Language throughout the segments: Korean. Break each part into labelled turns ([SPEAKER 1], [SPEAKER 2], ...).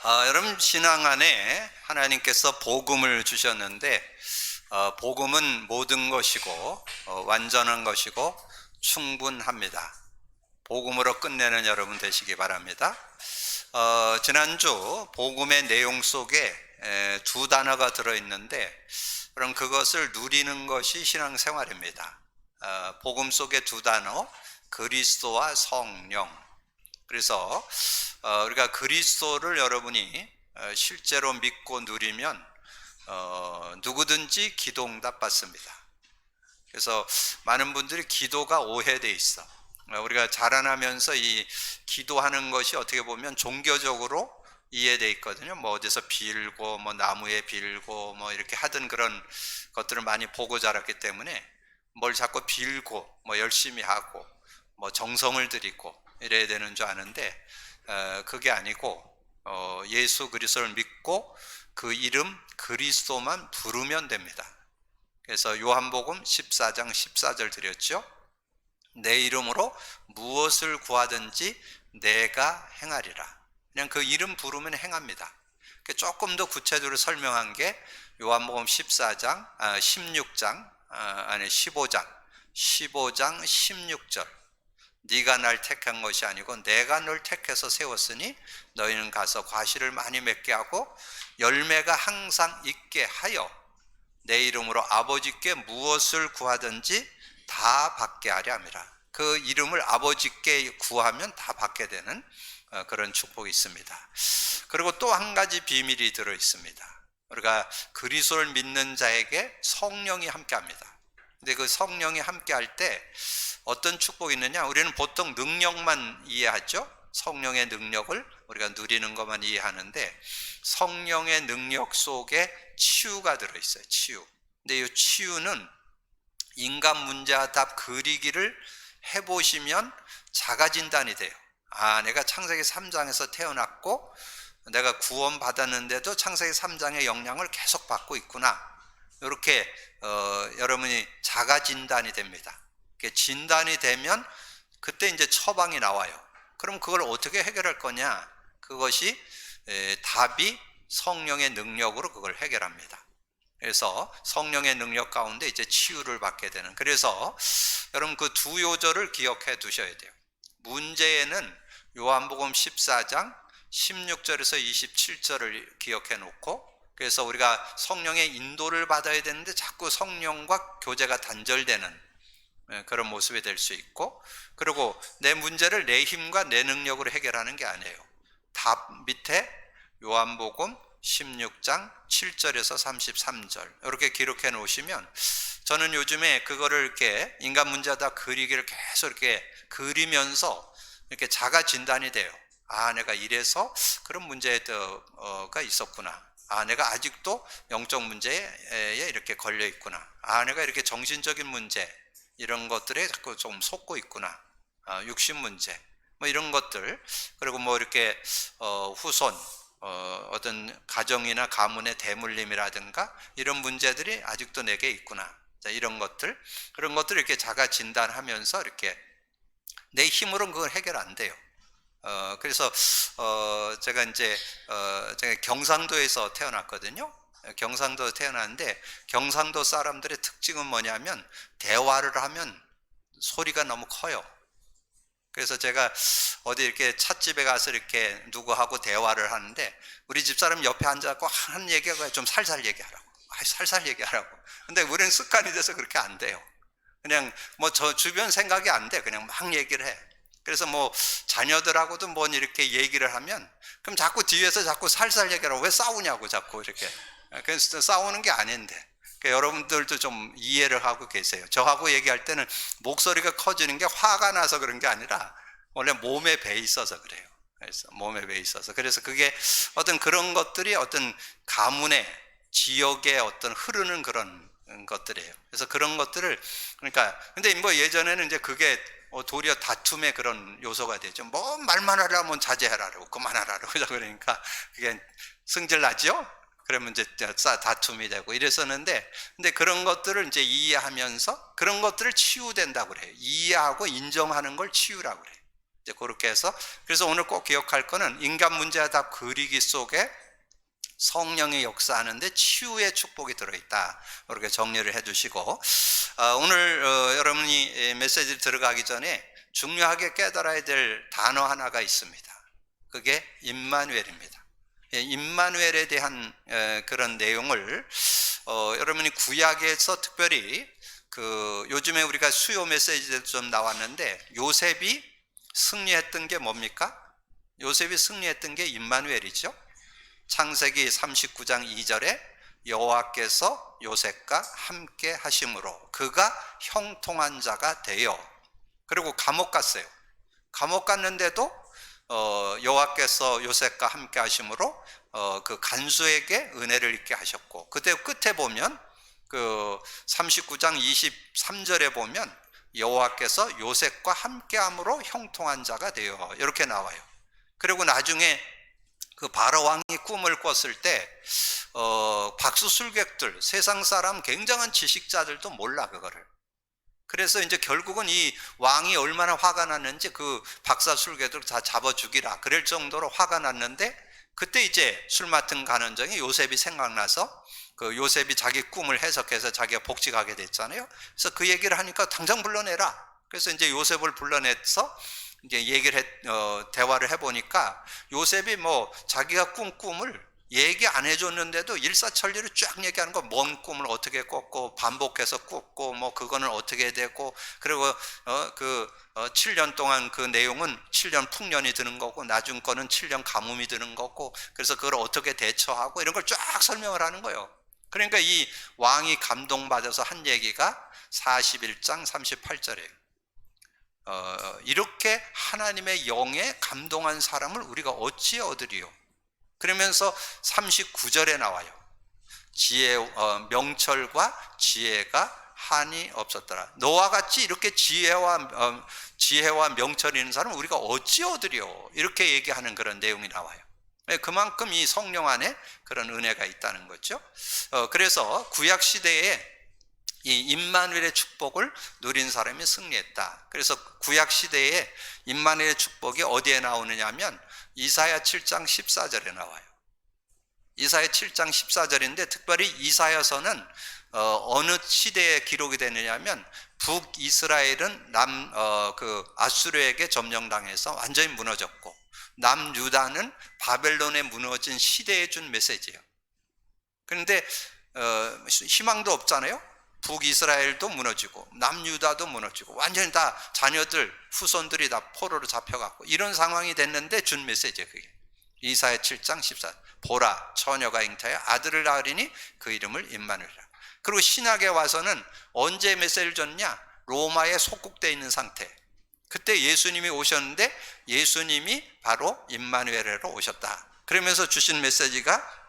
[SPEAKER 1] 여러분 신앙 안에 하나님께서 복음을 주셨는데 복음은 모든 것이고 완전한 것이고 충분합니다. 복음으로 끝내는 여러분 되시기 바랍니다. 지난주 복음의 내용 속에 두 단어가 들어있는데 그럼 그것을 누리는 것이 신앙생활입니다. 복음 속의 두 단어, 그리스도와 성령. 그래서 우리가 그리스도를 여러분이 실제로 믿고 누리면 누구든지 기도응답 받습니다. 그래서 많은 분들이 기도가 오해되어 있어. 우리가 자라나면서 이 기도하는 것이 어떻게 보면 종교적으로 이해되어 있거든요. 뭐 어디서 빌고 뭐 나무에 빌고 뭐 이렇게 하던 그런 것들을 많이 보고 자랐기 때문에 뭘 자꾸 빌고 뭐 열심히 하고 뭐 정성을 들이고 이래야 되는 줄 아는데 그게 아니고 예수 그리스도를 믿고 그 이름 그리스도만 부르면 됩니다. 그래서 요한복음 14장 14절 드렸죠. 내 이름으로 무엇을 구하든지 내가 행하리라. 그냥 그 이름 부르면 행합니다. 조금 더 구체적으로 설명한 게 요한복음 14장 16장 15장 16절. 네가 날 택한 것이 아니고 내가 널 택해서 세웠으니 너희는 가서 과실을 많이 맺게 하고 열매가 항상 있게 하여 내 이름으로 아버지께 무엇을 구하든지 다 받게 하려 함이라. 그 이름을 아버지께 구하면 다 받게 되는 그런 축복이 있습니다. 그리고 또 한 가지 비밀이 들어 있습니다. 우리가 그리스도를 믿는 자에게 성령이 함께합니다. 근데 그 성령이 함께할 때 어떤 축복이 있느냐? 우리는 보통 능력만 이해하죠. 성령의 능력을 우리가 누리는 것만 이해하는데 성령의 능력 속에 치유가 들어있어요. 치유. 근데 이 치유는 인간 문제와 답 그리기를 해보시면 자가진단이 돼요. 내가 창세기 3장에서 태어났고 내가 구원 받았는데도 창세기 3장의 영향을 계속 받고 있구나. 이렇게 여러분이 자가 진단이 됩니다. 진단이 되면 그때 이제 처방이 나와요. 그럼 그걸 어떻게 해결할 거냐? 그것이 답이 성령의 능력으로 그걸 해결합니다. 그래서 성령의 능력 가운데 이제 치유를 받게 되는. 그래서 여러분 그 두 요절을 기억해 두셔야 돼요. 문제에는 요한복음 14장 16절에서 27절을 기억해 놓고, 그래서 우리가 성령의 인도를 받아야 되는데 자꾸 성령과 교제가 단절되는 그런 모습이 될 수 있고, 그리고 내 문제를 내 힘과 내 능력으로 해결하는 게 아니에요. 답 밑에 요한복음 16장 7절에서 33절 이렇게 기록해 놓으시면, 저는 요즘에 그거를 이렇게 인간 문제다 그리기를 계속 이렇게 그리면서 이렇게 자가 진단이 돼요. 내가 이래서 그런 문제가 있었구나. 내가 아직도 영적 문제에 이렇게 걸려 있구나. 내가 이렇게 정신적인 문제 이런 것들에 자꾸 좀 속고 있구나. 육신 문제 뭐 이런 것들, 그리고 뭐 이렇게 후손 어떤 가정이나 가문의 대물림이라든가 이런 문제들이 아직도 내게 있구나. 자, 이런 것들, 그런 것들을 이렇게 자가 진단하면서 이렇게 내 힘으로는 그걸 해결 안 돼요. 그래서 제가 이제 제가 경상도에서 태어났거든요. 경상도 태어났는데 경상도 사람들의 특징은 뭐냐면 대화를 하면 소리가 너무 커요. 그래서 제가 어디 이렇게 찻집에 가서 이렇게 누구하고 대화를 하는데 우리 집사람 옆에 앉아서 한 얘기가 좀 살살 얘기하라고. 살살 얘기하라고. 근데 우리는 습관이 돼서 그렇게 안 돼요. 그냥 뭐 저 주변 생각이 안 돼. 그냥 막 얘기를 해. 그래서 뭐 자녀들하고도 뭐 이렇게 얘기를 하면 그럼 자꾸 뒤에서 자꾸 살살 얘기하라고. 왜 싸우냐고 자꾸 이렇게. 그래서 싸우는 게 아닌데. 그러니까 여러분들도 좀 이해를 하고 계세요. 저하고 얘기할 때는 목소리가 커지는 게 화가 나서 그런 게 아니라 원래 몸에 배 있어서 그래요. 그래서 몸에 배 있어서. 그래서 그게 어떤 그런 것들이 어떤 가문의 지역에 어떤 흐르는 그런 것들이에요. 그래서 그런 것들을, 그러니까 근데 뭐 예전에는 이제 그게 도리어 다툼의 그런 요소가 되죠. 뭐 말만 하라면 자제하라고 그만하라고 그러니까 그게 승질 나죠. 그러면 이제 다툼이 되고 이랬었는데, 근데 그런 것들을 이제 이해하면서 그런 것들을 치유된다고 그래요. 이해하고 인정하는 걸 치유라고 그래요. 이제 그렇게 해서, 그래서 오늘 꼭 기억할 거는 인간 문제와 다 그리기 속에 성령이 역사하는데 치유의 축복이 들어있다. 이렇게 정리를 해두시고, 오늘 여러분이 메시지를 들어가기 전에 중요하게 깨달아야 될 단어 하나가 있습니다. 그게 임마누엘입니다. 임마누엘에 대한 그런 내용을 여러분이 구약에서 특별히 요즘에 우리가 수요 메시지도 좀 나왔는데, 요셉이 승리했던 게 뭡니까? 요셉이 승리했던 게 임마누엘이죠. 창세기 39장 2절에 여호와께서 요셉과 함께 하심으로 그가 형통한 자가 되어, 그리고 감옥 갔어요. 감옥 갔는데도 여호와께서 요셉과 함께 하심으로 그 간수에게 은혜를 있게 하셨고, 그때 끝에 보면 그 39장 23절에 보면 여호와께서 요셉과 함께함으로 형통한 자가 되어, 이렇게 나와요. 그리고 나중에 그 바로 왕이 꿈을 꿨을 때 박수술객들, 세상 사람 굉장한 지식자들도 몰라 그거를. 그래서 이제 결국은 이 왕이 얼마나 화가 났는지 그 박사술객들 다 잡아 죽이라 그럴 정도로 화가 났는데, 그때 이제 술 맡은 간원장이 요셉이 생각나서 그 요셉이 자기 꿈을 해석해서 자기가 복직하게 됐잖아요. 그래서 그 얘기를 하니까 당장 불러내라. 그래서 이제 요셉을 불러내서 이제 대화를 해보니까 요셉이 뭐 자기가 꾼 꿈을 얘기 안 해줬는데도 일사천리로 쫙 얘기하는 거, 뭔 꿈을 어떻게 꿨고 반복해서 꿨고 뭐 그거는 어떻게 되고, 그리고 7년 동안 그 내용은 7년 풍년이 드는 거고 나중 거는 7년 가뭄이 드는 거고, 그래서 그걸 어떻게 대처하고 이런 걸 쫙 설명을 하는 거예요. 그러니까 이 왕이 감동받아서 한 얘기가 41장 38절이에요. 이렇게 하나님의 영에 감동한 사람을 우리가 어찌 얻으리요? 그러면서 39절에 나와요. 명철과 지혜가 한이 없었더라. 너와 같이 이렇게 지혜와 명철이 있는 사람은 우리가 어찌 얻으리요? 이렇게 얘기하는 그런 내용이 나와요. 그만큼 이 성령 안에 그런 은혜가 있다는 거죠. 그래서 구약 시대에 이 임마누엘의 축복을 누린 사람이 승리했다. 그래서 구약 시대에 임마누엘의 축복이 어디에 나오느냐면 이사야 7장 14절에 나와요. 이사야 7장 14절인데 특별히 이사야서는 어느 시대에 기록이 되느냐면 북이스라엘은 아수르에게 점령당해서 완전히 무너졌고, 남유다는 바벨론에 무너진 시대에 준 메시지예요. 그런데 희망도 없잖아요. 북이스라엘도 무너지고 남유다도 무너지고 완전히 다 자녀들, 후손들이 다 포로로 잡혀갔고 이런 상황이 됐는데 준 메시지예요. 그게 이사야 7장 14절. 보라, 처녀가 잉타하여 아들을 낳으리니 그 이름을 임마누엘이라. 그리고 신약에 와서는 언제 메시지를 줬냐? 로마에 속국되어 있는 상태. 그때 예수님이 오셨는데 예수님이 바로 임마누엘로 오셨다. 그러면서 주신 메시지가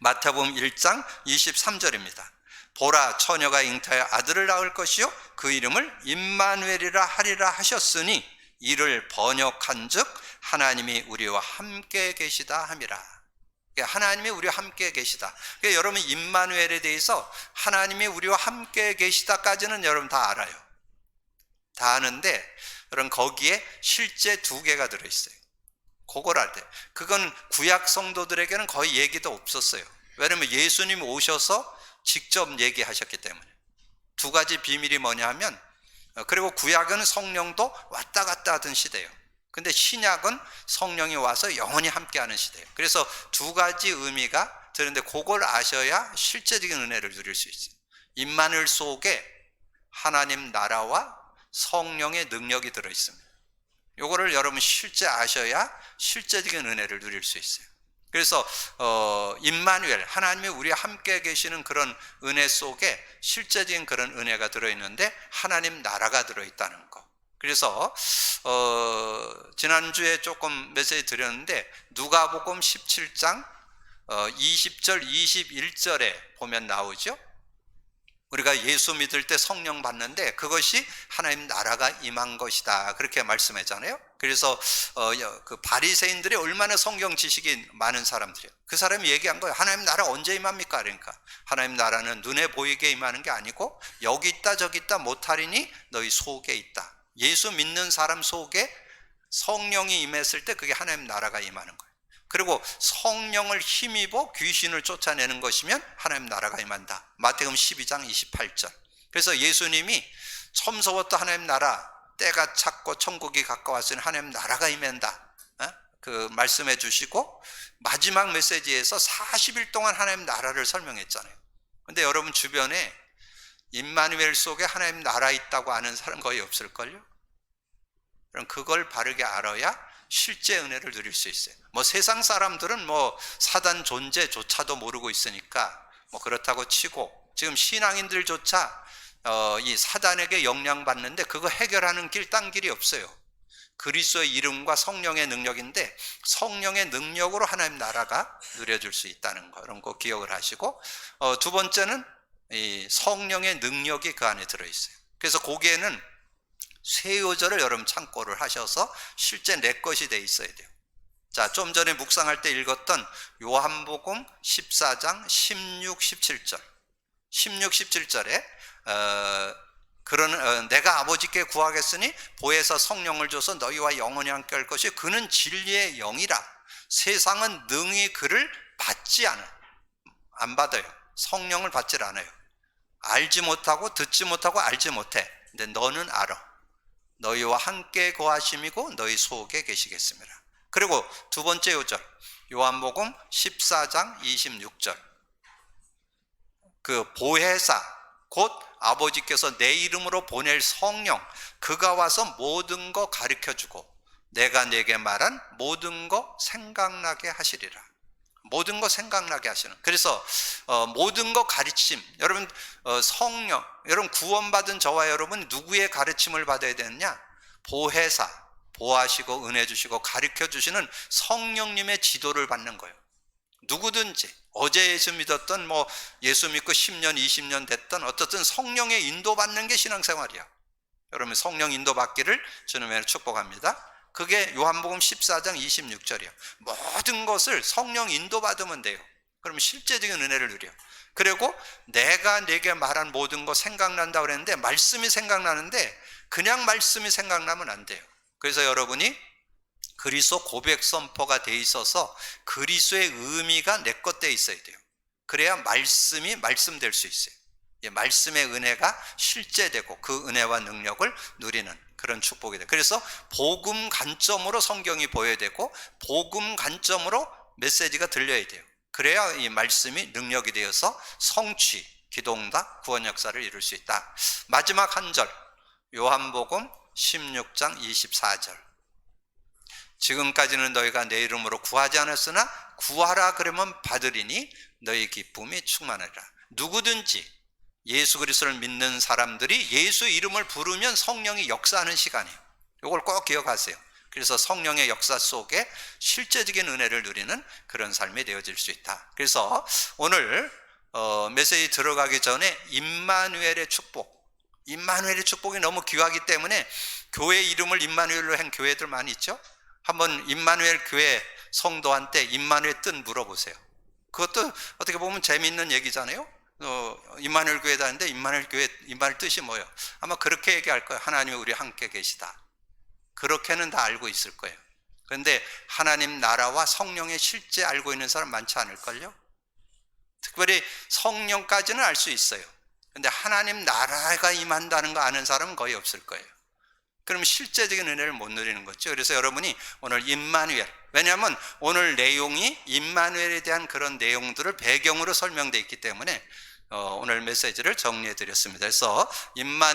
[SPEAKER 1] 마태복음 1장 23절입니다. 보라, 처녀가 잉타하여 아들을 낳을 것이요 그 이름을 임마누엘이라 하리라 하셨으니 이를 번역한즉 하나님이 우리와 함께 계시다 함이라. 하나님이 우리와 함께 계시다. 그러니까 여러분 임마누엘에 대해서 하나님이 우리와 함께 계시다까지는 여러분 다 알아요. 다 아는데 여러분 거기에 실제 2개가 들어있어요. 그걸 알 때, 그건 구약 성도들에게는 거의 얘기도 없었어요. 왜냐하면 예수님이 오셔서 직접 얘기하셨기 때문에. 2가지 비밀이 뭐냐 하면, 그리고 구약은 성령도 왔다 갔다 하던 시대예요. 근데 신약은 성령이 와서 영원히 함께하는 시대예요. 그래서 2가지 의미가 드는데 그걸 아셔야 실제적인 은혜를 누릴 수 있어요. 임마누엘 속에 하나님 나라와 성령의 능력이 들어있습니다. 이거를 여러분 실제 아셔야 실제적인 은혜를 누릴 수 있어요. 그래서 임마누엘, 하나님이 우리와 함께 계시는 그런 은혜 속에 실제적인 그런 은혜가 들어있는데 하나님 나라가 들어있다는 거. 그래서 지난주에 조금 메시지 드렸는데 누가복음 17장 20절 21절에 보면 나오죠. 우리가 예수 믿을 때 성령 받는데 그것이 하나님 나라가 임한 것이다, 그렇게 말씀했잖아요. 그래서 그 바리새인들이 얼마나 성경 지식이 많은 사람들이에요. 그 사람이 얘기한 거예요. 하나님 나라 언제 임합니까? 그러니까 하나님 나라는 눈에 보이게 임하는 게 아니고 여기 있다 저기 있다 못하리니 너희 속에 있다. 예수 믿는 사람 속에 성령이 임했을 때 그게 하나님 나라가 임하는 거예요. 그리고 성령을 힘입어 귀신을 쫓아내는 것이면 하나님 나라가 임한다. 마태복음 12장 28절. 그래서 예수님이 처음서부터 하나님 나라, 때가 찼고 천국이 가까웠으니 하나님 나라가 임한다, 그 말씀해 주시고 마지막 메시지에서 40일 동안 하나님 나라를 설명했잖아요. 근데 여러분 주변에 임마누엘 속에 하나님 나라 있다고 아는 사람 거의 없을걸요? 그럼 그걸 바르게 알아야 실제 은혜를 누릴 수 있어요. 뭐 세상 사람들은 뭐 사단 존재조차도 모르고 있으니까 뭐 그렇다고 치고, 지금 신앙인들조차 이 사단에게 영향받는데 그거 해결하는 길, 딴 길이 없어요. 그리스도의 이름과 성령의 능력인데 성령의 능력으로 하나님 나라가 누려질 수 있다는 거, 이런 거 기억을 하시고, 두 번째는 이 성령의 능력이 그 안에 들어있어요. 그래서 거기에는 새 요절을 여러분 참고를 하셔서 실제 내 것이 돼 있어야 돼요. 자, 좀 전에 묵상할 때 읽었던 요한복음 14장 16, 17절 16, 17절에 내가 아버지께 구하겠으니 보혜사 성령을 줘서 너희와 영원히 함께 할 것이 그는 진리의 영이라. 세상은 능히 그를 받지 안 받아요. 성령을 받질 않아요. 알지 못하고 듣지 못하고 알지 못해. 근데 너는 알아. 너희와 함께 거하심이고 너희 속에 계시겠습니다. 그리고 두 번째 요절 요한복음 14장 26절 그 보혜사 곧 아버지께서 내 이름으로 보낼 성령, 그가 와서 모든 거 가르쳐주고 내가 내게 말한 모든 거 생각나게 하시리라. 모든 거 생각나게 하시는. 그래서 모든 거 가르침, 여러분 성령, 여러분 구원받은 저와 여러분 누구의 가르침을 받아야 되느냐? 보혜사, 보호하시고 은혜 주시고 가르쳐 주시는 성령님의 지도를 받는 거예요. 누구든지 어제 예수 믿었던 뭐 예수 믿고 10년 20년 됐던 어떻든 성령의 인도받는 게 신앙생활이야. 여러분 성령 인도받기를 주님의 축복합니다. 그게 요한복음 14장 26절이에요. 모든 것을 성령 인도받으면 돼요. 그러면 실제적인 은혜를 누려. 그리고 내가 내게 말한 모든 거 생각난다 그랬는데 말씀이 생각나는데 그냥 말씀이 생각나면 안 돼요. 그래서 여러분이 그리스도 고백 선포가 돼 있어서 그리스도의 의미가 내 것 돼 있어야 돼요. 그래야 말씀이 말씀될 수 있어요. 말씀의 은혜가 실제되고 그 은혜와 능력을 누리는 그런 축복이 돼요. 그래서 복음 관점으로 성경이 보여야 되고 복음 관점으로 메시지가 들려야 돼요. 그래야 이 말씀이 능력이 되어서 성취, 기도응답, 구원 역사를 이룰 수 있다. 마지막 한 절 요한복음 16장 24절 지금까지는 너희가 내 이름으로 구하지 않았으나 구하라 그러면 받으리니 너희 기쁨이 충만하리라. 누구든지 예수 그리스도를 믿는 사람들이 예수 이름을 부르면 성령이 역사하는 시간이에요. 이걸 꼭 기억하세요. 그래서 성령의 역사 속에 실제적인 은혜를 누리는 그런 삶이 되어질 수 있다. 그래서 오늘 메시지 들어가기 전에 임마누엘의 축복, 임마누엘의 축복이 너무 귀하기 때문에 교회 이름을 임마누엘로 한 교회들 많이 있죠. 한번 임마누엘 교회 성도한테 임마누엘 뜻 물어보세요. 그것도 어떻게 보면 재미있는 얘기잖아요. 임마누엘 교회 다니는데 임마누엘 교회 임마누엘 뜻이 뭐예요? 아마 그렇게 얘기할 거예요. 하나님이 우리 함께 계시다. 그렇게는 다 알고 있을 거예요. 그런데 하나님 나라와 성령의 실제 알고 있는 사람 많지 않을걸요? 특별히 성령까지는 알 수 있어요. 그런데 하나님 나라가 임한다는 거 아는 사람은 거의 없을 거예요. 그럼 실제적인 은혜를 못 누리는 거죠. 그래서 여러분이 오늘 임마누엘, 왜냐하면 오늘 내용이 임마누엘에 대한 그런 내용들을 배경으로 설명되어 있기 때문에 오늘 메시지를 정리해 드렸습니다. 그래서 임마누엘